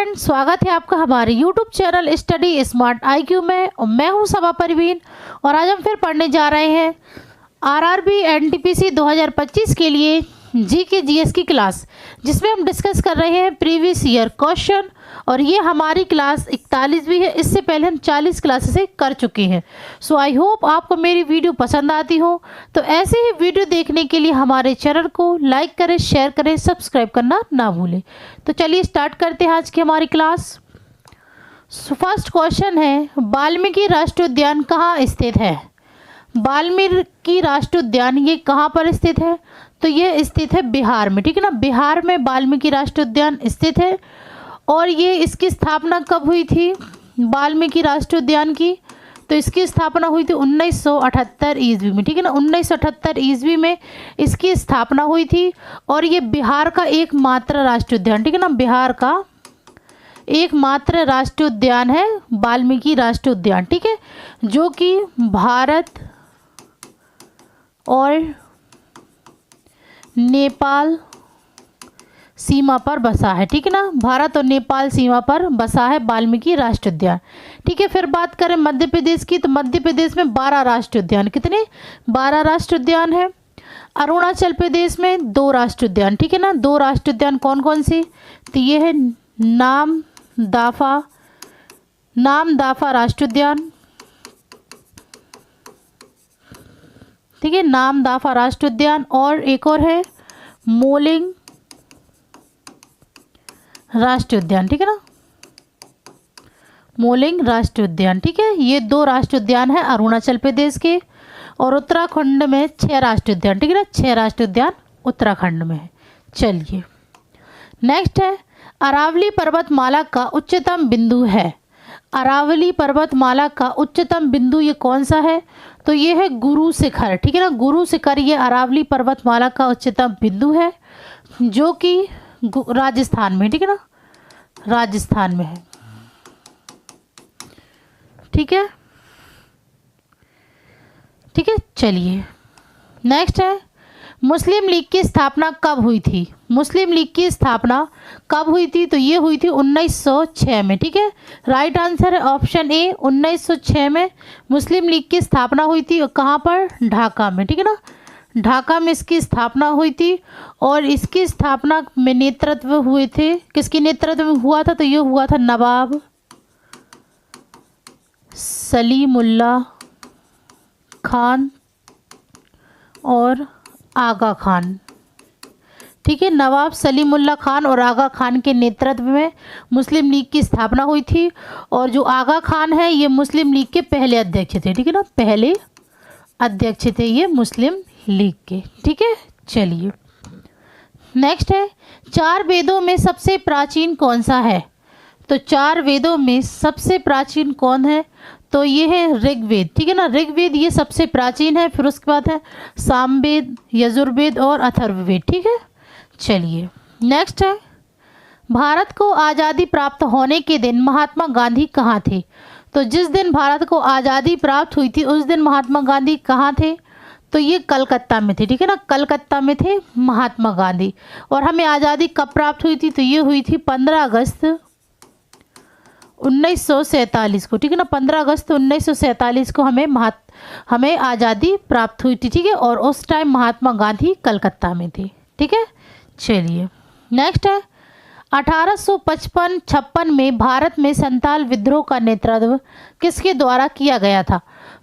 Friend, स्वागत है आपका हमारे YouTube channel study smart IQ में। और मैं हूं सबा परवीन और आज हम फिर पढ़ने जा रहे हैं RRB NTPC 2025 के लिए GK GS की क्लास, जिसमें हम डिस्कस कर रहे हैं प्रीवियस ईयर क्वेश्चन। और ये हमारी क्लास 41वीं है। इससे पहले हम 40 क्लासेस कर चुके हैं। सो आई होप आपको मेरी वीडियो पसंद आती हो। तो ऐसे ही वीडियो देखने के लिए हमारे चैनल को लाइक करें, शेयर करें, सब्सक्राइब करना ना भूलें। तो चलिए स्टार्ट करते हैं आज की हमारी क्लास। फर्स्ट क्वेश्चन है, वाल्मीकि राष्ट्रीय उद्यान कहाँ स्थित है? वाल्मीकि राष्ट्रीय उद्यान ये कहाँ पर स्थित है? तो ये स्थित है बिहार में, ठीक है ना। बिहार में वाल्मीकि राष्ट्रीय उद्यान स्थित है। और ये इसकी स्थापना कब हुई थी वाल्मीकि राष्ट्रीय उद्यान की? तो इसकी स्थापना हुई थी 1978 ईस्वी में, ठीक है ना। 1978 ईस्वी में इसकी स्थापना हुई थी। और ये बिहार का एकमात्र राष्ट्रीय उद्यान, ठीक है ना, बिहार का एकमात्र राष्ट्रीय उद्यान है वाल्मीकि राष्ट्रीय उद्यान, ठीक है, जो कि भारत और नेपाल सीमा पर बसा है, ठीक है ना। भारत और नेपाल सीमा पर बसा है वाल्मीकि राष्ट्रीय उद्यान, ठीक है। फिर बात करें मध्य प्रदेश की, तो मध्य प्रदेश में 12 राष्ट्रीय उद्यान, कितने? 12 राष्ट्रीय उद्यान है। अरुणाचल प्रदेश में 2 राष्ट्रीय उद्यान, ठीक है ना। 2 राष्ट्रीय उद्यान कौन कौन से? तो ये है नामदाफा राष्ट्रीय उद्यान, ठीक है, नामदाफा राष्ट्रीय उद्यान। और एक और है मोलिंग राष्ट्रीय उद्यान, ठीक है ना, मोलिंग राष्ट्रीय उद्यान, ठीक है। ये 2 राष्ट्रीय उद्यान है अरुणाचल प्रदेश के। और उत्तराखंड में 6 राष्ट्रीय उद्यान, ठीक है ना, 6 राष्ट्रीय उद्यान उत्तराखंड में है। चलिए नेक्स्ट है, अरावली पर्वतमाला का उच्चतम बिंदु है। अरावली पर्वतमाला का उच्चतम बिंदु ये कौन सा है? तो ये है गुरु शिखर, ठीक है ना। गुरु शिखर ये अरावली पर्वतमाला का उच्चतम बिंदु है, जो कि राजस्थान में, ठीक है ना, राजस्थान में है, ठीक है, ठीक है। चलिए नेक्स्ट है, मुस्लिम लीग की स्थापना कब हुई थी? मुस्लिम लीग की स्थापना कब हुई थी? तो ये हुई थी 1906 में, ठीक है। राइट आंसर है ऑप्शन ए, 1906 में मुस्लिम लीग की स्थापना हुई थी। कहाँ पर? ढाका में, ठीक है ना, ढाका में इसकी स्थापना हुई थी। और इसकी स्थापना में नेतृत्व हुए थे, किसके नेतृत्व में हुआ था? तो ये हुआ था नवाब सलीमुल्लाह खान और आगा खान, ठीक है। नवाब सलीमुल्लाह खान और आगा खान के नेतृत्व में मुस्लिम लीग की स्थापना हुई थी। और जो आगा खान है ये मुस्लिम लीग के पहले अध्यक्ष थे, ठीक है ना, पहले अध्यक्ष थे ये मुस्लिम लीग के, ठीक है। चलिए नेक्स्ट है, 4 वेदों में सबसे प्राचीन कौन सा है? तो 4 वेदों में सबसे प्राचीन कौन है? तो ये है ऋग्वेद, ठीक है ना, ऋग्वेद ये सबसे प्राचीन है। फिर उसके बाद है सामवेद, यजुर्वेद और अथर्ववेद, ठीक है। चलिए नेक्स्ट है, भारत को आज़ादी प्राप्त होने के दिन महात्मा गांधी कहाँ थे? तो जिस दिन भारत को आज़ादी प्राप्त हुई थी उस दिन महात्मा गांधी कहाँ थे? तो ये कलकत्ता में थे, ठीक है ना, कलकत्ता में थे महात्मा गांधी। और हमें आज़ादी कब प्राप्त हुई थी? तो ये हुई थी 15 अगस्त 1947 को, ठीक है ना, 15 अगस्त 1947 को हमें आज़ादी प्राप्त हुई थी, ठीक है। और उस टाइम महात्मा गांधी कलकत्ता में थे, ठीक है। चलिए नेक्स्ट है, 1855-56 में भारत में संताल विद्रोह का नेतृत्व किसके द्वारा किया गया था?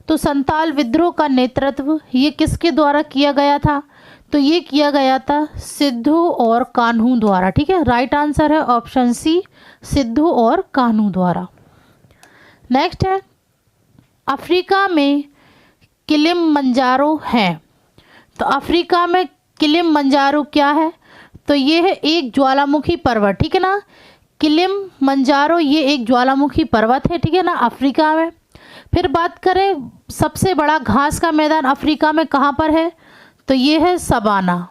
तो संताल विद्रोह का नेतृत्व ये किसके द्वारा किया गया था? तो ये किया गया था सिद्धू और कान्हू द्वारा, ठीक है। राइट आंसर है ऑप्शन सी, सिद्धू और कान्हू द्वारा। नेक्स्ट है, अफ्रीका में किलिमंजारो है। तो अफ्रीका में किलिमंजारो क्या है? तो ये है एक ज्वालामुखी पर्वत, ठीक है ना। किलिमंजारो ये एक ज्वालामुखी पर्वत है, ठीक है ना, अफ्रीका में। फिर बात करें सबसे बड़ा घास का मैदान अफ्रीका में कहाँ पर है? तो ये है सवाना,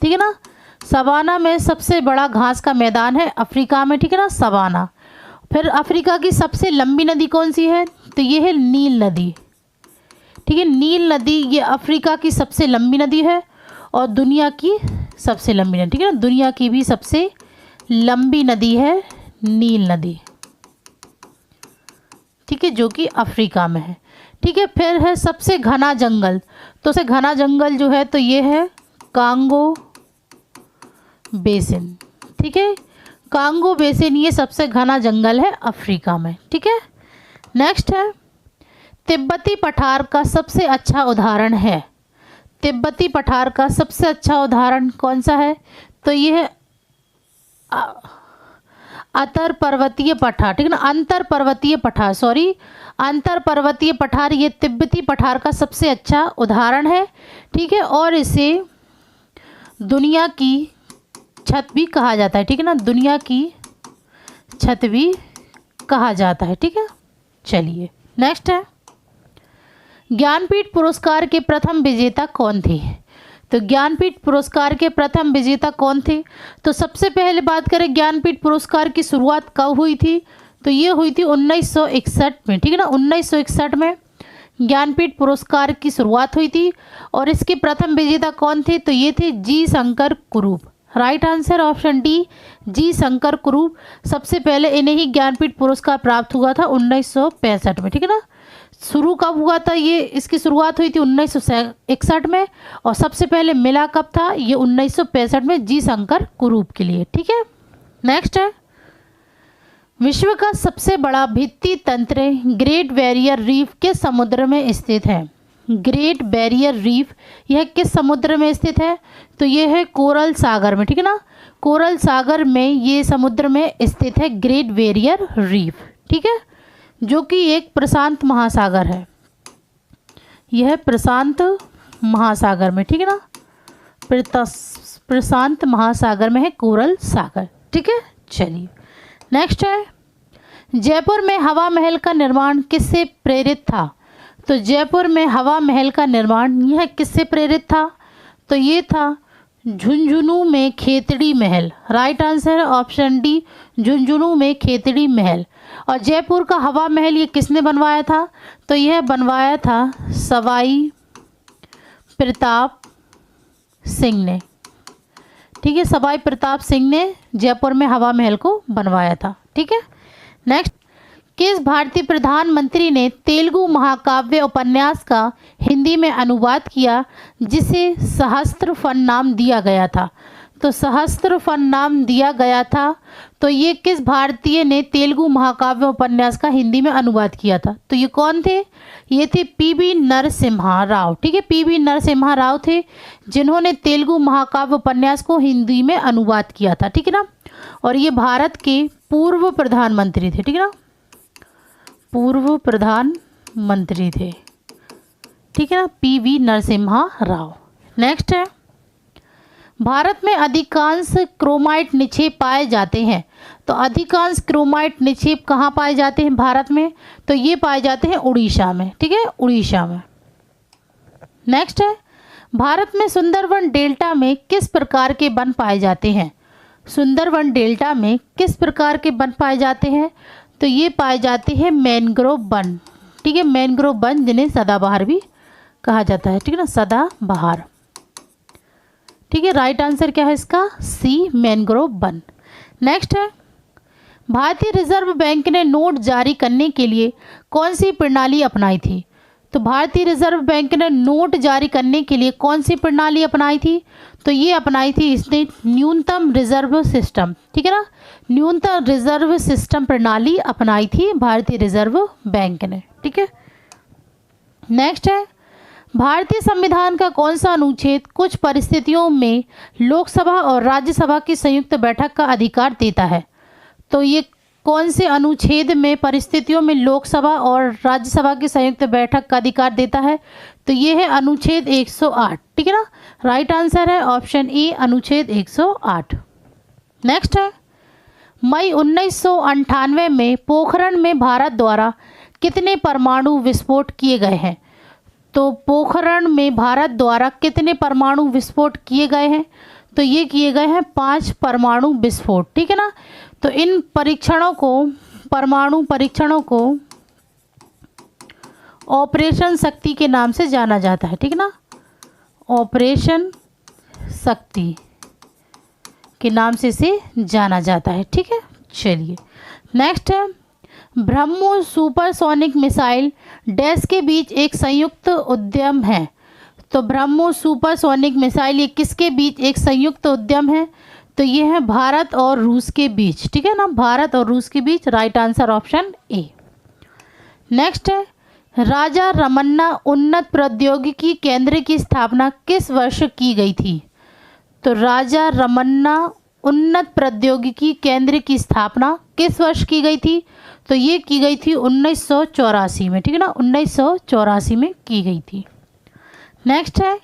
ठीक है ना, सवाना में सबसे बड़ा घास का मैदान है अफ्रीका में, ठीक है ना, सवाना। फिर अफ्रीका की सबसे लंबी नदी कौन सी है? तो ये है नील नदी, ठीक है। नील नदी ये अफ्रीका की सबसे लंबी नदी है और दुनिया की सबसे लंबी नदी, ठीक है ना, दुनिया की भी सबसे लंबी नदी है नील नदी, ठीक है, जो कि अफ्रीका में है। ठीक है, फिर है सबसे घना जंगल, तो से घना जंगल जो है तो ये है कांगो बेसिन। ठीक है, कांगो बेसिन ये सबसे घना जंगल है अफ्रीका में। ठीक है, नेक्स्ट है तिब्बती पठार का सबसे अच्छा उदाहरण है। तिब्बती पठार का सबसे अच्छा उदाहरण कौन सा है, तो ये है अंतर पर्वतीय पठार। ठीक है ना, अंतर पर्वतीय पठार, सॉरी अंतर पर्वतीय पठार ये तिब्बती पठार का सबसे अच्छा उदाहरण है। ठीक है, और इसे दुनिया की छत भी कहा जाता है। ठीक है ना, दुनिया की छत भी कहा जाता है। ठीक है, चलिए नेक्स्ट है ज्ञानपीठ पुरस्कार के प्रथम विजेता कौन थे। तो ज्ञानपीठ पुरस्कार के प्रथम विजेता कौन थे, तो सबसे पहले बात करें ज्ञानपीठ पुरस्कार की शुरुआत कब हुई थी, तो ये हुई थी 1961 में। ठीक है ना, 1961 में ज्ञानपीठ पुरस्कार की शुरुआत हुई थी और इसके प्रथम विजेता कौन थे, तो ये थे जी शंकर कुरूप। राइट आंसर ऑप्शन डी, जी शंकर कुरूप। सबसे पहले इन्हें ही ज्ञानपीठ पुरस्कार प्राप्त हुआ था 1965 में। ठीक है ना, शुरू कब हुआ था, ये इसकी शुरुआत हुई थी 1961 में और सबसे पहले मिला कब था, ये 1965 में जी शंकर कुरूप के लिए। ठीक है, नेक्स्ट है विश्व का सबसे बड़ा भित्ति तंत्र ग्रेट बैरियर रीफ किस समुद्र में स्थित है। ग्रेट बैरियर रीफ यह किस समुद्र में स्थित है, तो यह है कोरल सागर में। ठीक है ना, कोरल सागर में ये समुद्र में स्थित है ग्रेट बैरियर रीफ। ठीक है, जो कि एक प्रशांत महासागर है, यह प्रशांत महासागर में। ठीक है ना, प्रशांत महासागर में है कोरल सागर। ठीक है, चलिए नेक्स्ट है जयपुर में हवा महल का निर्माण किससे प्रेरित था। तो जयपुर में हवा महल का निर्माण यह किससे प्रेरित था, तो ये था झुंझुनू में खेतड़ी महल। राइट आंसर है ऑप्शन डी, झुंझुनू में खेतड़ी महल। और जयपुर का हवा महल ये किसने बनवाया था, तो यह बनवाया था सवाई प्रताप सिंह ने। ठीक है, सवाई प्रताप सिंह ने जयपुर में हवा महल को बनवाया था। ठीक है, नेक्स्ट किस भारतीय प्रधानमंत्री ने तेलुगु महाकाव्य उपन्यास का हिंदी में अनुवाद किया जिसे सहस्त्र फन नाम दिया गया था। तो सहस्त्र फन नाम दिया गया था, तो ये किस भारतीय ने तेलुगु महाकाव्य उपन्यास का हिंदी में अनुवाद किया था, तो ये कौन थे, ये थे पीवी नरसिम्हा राव। ठीक है, पीवी नरसिम्हा राव थे जिन्होंने तेलुगु महाकाव्य उपन्यास को हिंदी में अनुवाद किया था। ठीक है ना, और ये भारत के पूर्व प्रधानमंत्री थे। ठीक है ना, पूर्व प्रधानमंत्री थे। ठीक है ना, पीवी नरसिम्हा राव। नेक्स्ट है भारत में अधिकांश क्रोमाइट निक्षेप पाए जाते हैं। तो अधिकांश क्रोमाइट निक्षेप कहाँ पाए जाते हैं भारत में, तो ये पाए जाते हैं उड़ीसा में। ठीक है, उड़ीसा में। नेक्स्ट है भारत में सुंदरवन डेल्टा में किस प्रकार के वन पाए जाते हैं। सुंदरवन डेल्टा में किस प्रकार के वन पाए जाते हैं, तो ये पाए जाते हैं मैंग्रोव वन। ठीक है, मैंग्रोव वन जिन्हें सदाबहार भी कहा जाता है। ठीक है ना, सदाबहार। ठीक है, राइट आंसर क्या है इसका, सी मैंग्रोव वन। नेक्स्ट है भारतीय रिजर्व बैंक ने नोट जारी करने के लिए कौन सी प्रणाली अपनाई थी। तो भारतीय रिजर्व बैंक ने नोट जारी करने के लिए कौन सी प्रणाली अपनाई थी, तो ये अपनाई थी इसने न्यूनतम रिजर्व सिस्टम। ठीक है ना, न्यूनतम रिजर्व सिस्टम प्रणाली अपनाई थी भारतीय रिजर्व बैंक ने। ठीक है, नेक्स्ट है भारतीय संविधान का कौन सा अनुच्छेद कुछ परिस्थितियों में लोकसभा और राज्यसभा की संयुक्त बैठक का अधिकार देता है। तो ये कौन से अनुच्छेद में परिस्थितियों में लोकसभा और राज्यसभा की संयुक्त बैठक का अधिकार देता है, तो ये है अनुच्छेद 108। ठीक है ना, राइट आंसर है ऑप्शन ए, अनुच्छेद 108। नेक्स्ट है मई 1998 में पोखरण में भारत द्वारा कितने परमाणु विस्फोट किए गए हैं। तो पोखरण में भारत द्वारा कितने परमाणु विस्फोट किए गए हैं, तो ये किए गए हैं 5 परमाणु विस्फोट। ठीक है ना, तो इन परीक्षणों को, परमाणु परीक्षणों को ऑपरेशन शक्ति के नाम से जाना जाता है। ठीक है ना, ऑपरेशन शक्ति के नाम से इसे जाना जाता है। ठीक है, चलिए नेक्स्ट है, ब्रह्मोस सुपरसोनिक मिसाइल डैश के बीच एक संयुक्त उद्यम है। तो ब्रह्मोस सुपरसोनिक मिसाइल ये किसके बीच एक संयुक्त उद्यम है? तो ये है भारत और रूस के बीच, ठीक है ना, भारत और रूस के बीच। Right answer option A. Next है, राजा रमन्ना उन्नत प्रौद्योगिकी केंद्र की स्थापना किस वर्ष की गई थी? तो राजा रमन्ना उन्नत प्रौद्योगिकी केंद्र की स्थापना किस वर्ष की गई थी? तो ये की गई थी 1984 में, ठीक है ना, 1984 में की गई थी। नेक्स्ट है,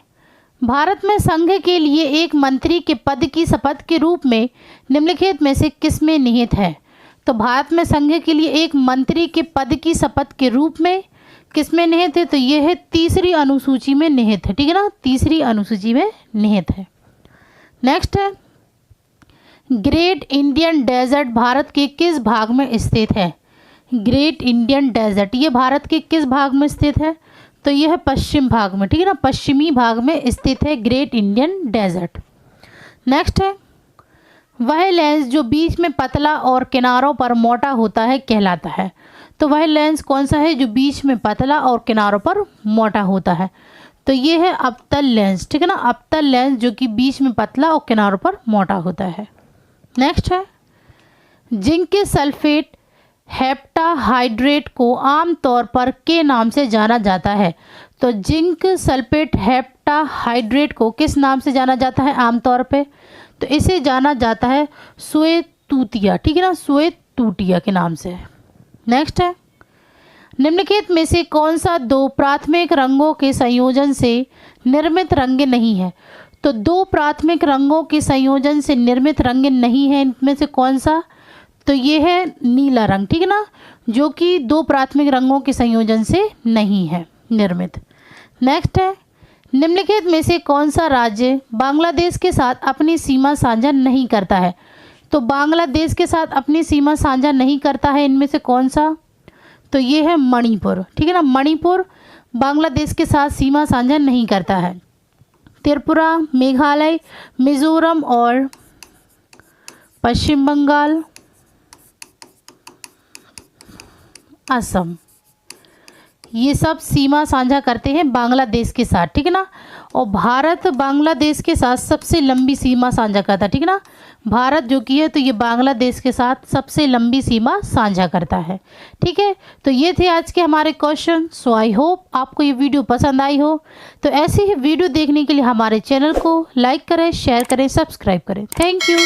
भारत में संघ के लिए एक मंत्री के पद की शपथ के रूप में निम्नलिखित में से किसमें निहित है? तो भारत में संघ के लिए एक मंत्री के पद की शपथ के रूप में किसमें निहित है? तो ये है तीसरी अनुसूची में निहित है, ठीक है ना, तीसरी अनुसूची में निहित है। नेक्स्ट है, ग्रेट इंडियन डेजर्ट भारत के किस भाग में स्थित है? ग्रेट इंडियन डेजर्ट ये भारत के किस भाग में स्थित है? तो यह है पश्चिम भाग में, ठीक है ना, पश्चिमी भाग में स्थित है ग्रेट इंडियन डेजर्ट। नेक्स्ट है, वह लेंस जो बीच में पतला और किनारों पर मोटा होता है कहलाता है। तो वह लेंस कौन सा है जो बीच में पतला और किनारों पर मोटा होता है? तो ये है अवतल लेंस, ठीक है ना, अवतल लेंस जो कि बीच में पतला और किनारों पर मोटा होता है। नेक्स्ट है, जिंक सल्फेट हेप्टाहाइड्रेट को आमतौर पर के नाम से जाना जाता है? तो जिंक सल्फेट हेप्टाहाइड्रेट को किस नाम से जाना जाता है आमतौर पे? तो इसे जाना जाता है स्वेतूतिया, ठीक है ना, स्वेतूतिया के नाम से। नेक्स्ट है, निम्नलिखित में से कौन सा दो प्राथमिक रंगों के संयोजन से निर्मित रंग नहीं है? तो दो प्राथमिक रंगों के संयोजन से निर्मित रंग नहीं है, इनमें से कौन सा? तो ये है नीला रंग, ठीक है ना, जो कि दो प्राथमिक रंगों के संयोजन से नहीं है निर्मित। नेक्स्ट है, निम्नलिखित में से कौन सा राज्य बांग्लादेश के साथ अपनी सीमा साझा नहीं करता है? तो बांग्लादेश के साथ अपनी सीमा साझा नहीं करता है, इनमें से कौन सा? तो ये है मणिपुर, ठीक है ना, मणिपुर बांग्लादेश के साथ सीमा साझा नहीं करता है। त्रिपुरा, मेघालय, मिजोरम और पश्चिम बंगाल, असम, ये सब सीमा साझा करते हैं बांग्लादेश के साथ, ठीक है ना। और भारत बांग्लादेश के साथ सबसे लंबी सीमा साझा करता है, ठीक है ना, भारत जो कि है तो ये बांग्लादेश के साथ सबसे लंबी सीमा साझा करता है, ठीक है। तो ये थे आज के हमारे क्वेश्चन। सो आई होप आपको ये वीडियो पसंद आई हो। तो ऐसी ही वीडियो देखने के लिए हमारे चैनल को लाइक करें, शेयर करें, सब्सक्राइब करें। Thank you.